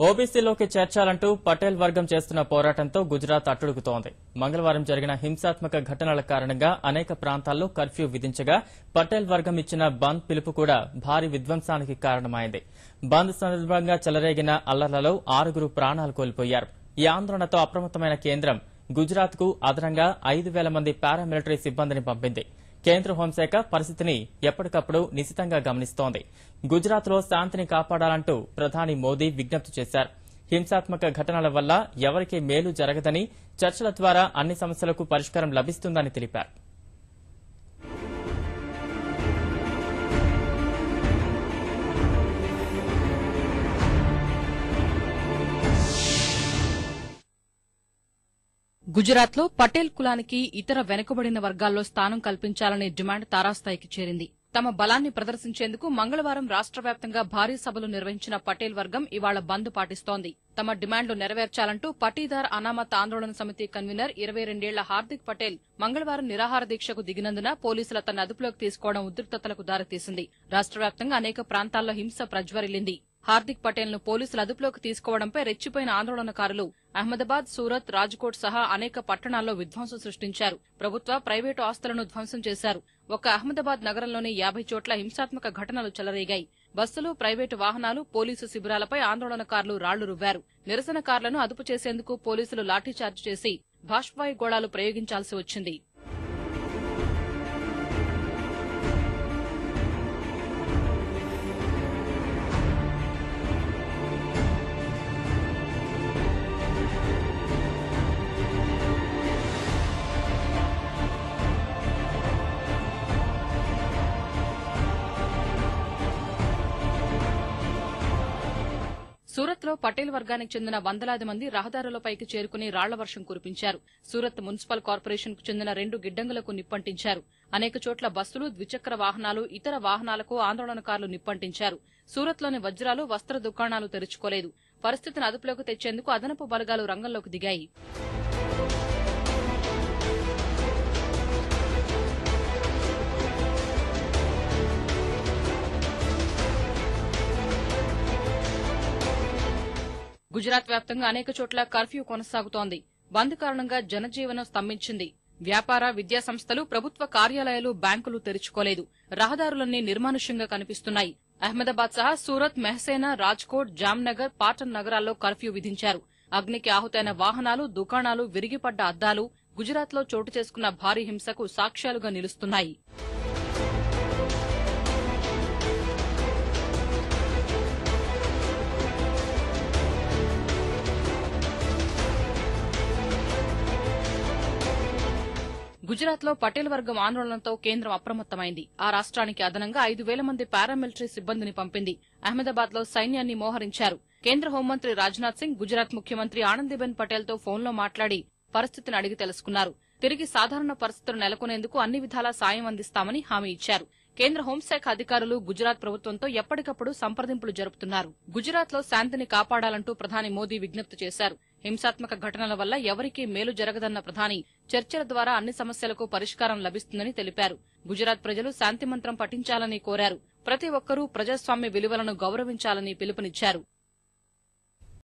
ఓబీసీలోకి చేర్చాలంటూ పటేల్ వర్గం చేస్తున్న పోరాటంతో గుజరాత్ అట్టుడుగుతోంది. మంగళవారం జరిగిన హింసాత్మక ఘటనల కారణంగా అనేక ప్రాంతాల్లో కర్ఫ్యూ విధించగా పటేల్ వర్గం ఇచ్చిన బంద్ పిలుపు కూడా భారీ విధ్వంసానికి కారణమైంది. బంద్ సందర్భంగా చెలరేగిన అల్లర్లలో 6 ప్రాణాలు కోల్పోయారు. ఈ ఆందోళనతో అప్రమత్తమైన కేంద్రం గుజరాత్ కు అదనంగా 5,000 మంది పారామిలిటరీ సిబ్బందిని పంపింది. కేంద్ర హోంశాఖ పరిస్థితిని ఎప్పటికప్పుడు నిశితంగా గమనిస్తోంది. గుజరాత్ లో శాంతిని కాపాడాలంటూ ప్రధాని మోదీ విజ్ఞప్తి చేశారు. హింసాత్మక ఘటనల వల్ల ఎవరికీ మేలు జరగదని, చర్చల ద్వారా అన్ని సమస్యలకు పరిష్కారం లభిస్తుందని తెలిపారు. గుజరాత్ లో పటేల్ కులానికి ఇతర వెనుకబడిన వర్గాల్లో స్థానం కల్పించాలనే డిమాండ్ తారాస్థాయికి చేరింది. తమ బలాన్ని ప్రదర్శించేందుకు మంగళవారం రాష్ట్ర వ్యాప్తంగా భారీ సభలు నిర్వహించిన పటేల్ వర్గం ఇవాళ బంద్ పాటిస్తోంది. తమ డిమాండ్లు నెరవేర్చాలంటూ పటీదార్ అనామత్ ఆందోళన సమితి కన్వీనర్ 22 ఏళ్ల హార్దిక్ పటేల్ మంగళవారం నిరాహార దీక్షకు దిగినందున పోలీసుల తన అదుపులోకి తీసుకోవడం ఉద్రిక్తతలకు దారితీసింది. రాష్ట్ర వ్యాప్తంగా అనేక ప్రాంతాల్లో హింస ప్రజ్వరిల్లింది. హార్దిక్ పటేల్ ను పోలీసులు అదుపులోకి తీసుకోవడంపై రెచ్చిపోయిన ఆందోళనకారులు అహ్మదాబాద్, సూరత్, రాజ్కోట్ సహా అనేక పట్టణాల్లో విధ్వంసం సృష్టించారు. ప్రభుత్వ, ప్రైవేటు ఆస్తులను ధ్వంసం చేశారు. ఒక్క అహ్మదాబాద్ నగరంలోని 50 చోట్ల హింసాత్మక ఘటనలు చెలరేగాయి. బస్సులు, ప్రైవేటు వాహనాలు, పోలీసు శిబిరాలపై ఆందోళనకారులు రాళ్లు రువ్వారు. నిరసనకారులను అదుపు చేసేందుకు పోలీసులు లాఠీచార్జ్ చేసి బాష్పవాయు గోళాలు ప్రయోగించాల్సి వచ్చింది. సూరత్ లో పటేల్ వర్గానికి చెందిన వందలాది మంది రహదారులపైకి చేరుకుని రాళ్ల వర్షం కురిపించారు. సూరత్ మున్సిపల్ కార్పొరేషన్ కు చెందిన 2 గిడ్డంగులకు నిప్పంటించారు. అనేక చోట్ల బస్సులు, ద్విచక్ర వాహనాలు, ఇతర వాహనాలకు ఆందోళనకారులు నిప్పంటించారు. సూరత్ లోని వజ్రాలు, వస్త్ర దుకాణాలు తెరుచుకోలేదు. పరిస్థితిని అదుపులోకి తెచ్చేందుకు అదనపు బలగాలు రంగంలోకి దిగాయి. గుజరాత్ వ్యాప్తంగా అనేక చోట్ల కర్ఫ్యూ కొనసాగుతోంది. బంద్ కారణంగా జనజీవనం స్తంభించింది. వ్యాపార, విద్యా సంస్థలు, ప్రభుత్వ కార్యాలయాలు, బ్యాంకులు తెరుచుకోలేదు. రహదారులన్నీ నిర్మానుష్యంగా కనిపిస్తున్నాయి. అహ్మదాబాద్ సహా సూరత్, మెహసేనా, రాజ్కోట్, జామ్నగర్, పాటన్ నగరాల్లో కర్ఫ్యూ విధించారు. అగ్నికి ఆహుతైన వాహనాలు, దుకాణాలు, విరిగిపడ్డ అద్దాలు గుజరాత్ లో చోటు చేసుకున్న భారీ హింసకు సాక్ష్యాలుగా నిలుస్తున్నాయి. గుజరాత్ లో పటేల్ వర్గం ఆందోళనతో కేంద్రం అప్రమత్తమైంది. ఆ రాష్ట్రానికి అదనంగా 5,000 మంది పారామిలిటరీ సిబ్బందిని పంపింది. అహ్మదాబాద్ లో సైన్యాన్ని మోహరించారు. కేంద్ర హోంమంత్రి రాజ్నాథ్ సింగ్ గుజరాత్ ముఖ్యమంత్రి ఆనందీబెన్ పటేల్ తో ఫోన్లో మాట్లాడి పరిస్థితిని అడిగి తెలుసుకున్నారు. తిరిగి సాధారణ పరిస్థితులు నెలకొనేందుకు అన్ని విధాలా సాయం అందిస్తామని హామీ ఇచ్చారు. కేంద్ర హోంశాఖ అధికారులు గుజరాత్ ప్రభుత్వంతో ఎప్పటికప్పుడు సంప్రదింపులు జరుపుతున్నారు. గుజరాత్ లో శాంతిని కాపాడాలంటూ ప్రధాని మోదీ విజ్ఞప్తి చేశారు. హింసాత్మక ఘటనల వల్ల ఎవరికీ మేలు జరగదన్న ప్రధాని చర్చల ద్వారా అన్ని సమస్యలకు పరిష్కారం లభిస్తుందని తెలిపారు. గుజరాత్ ప్రజలు శాంతి మంత్రం పఠించాలని కోరారు. ప్రతి ఒక్కరూ ప్రజాస్వామ్య విలువలను గౌరవించాలని పిలుపునిచ్చారు.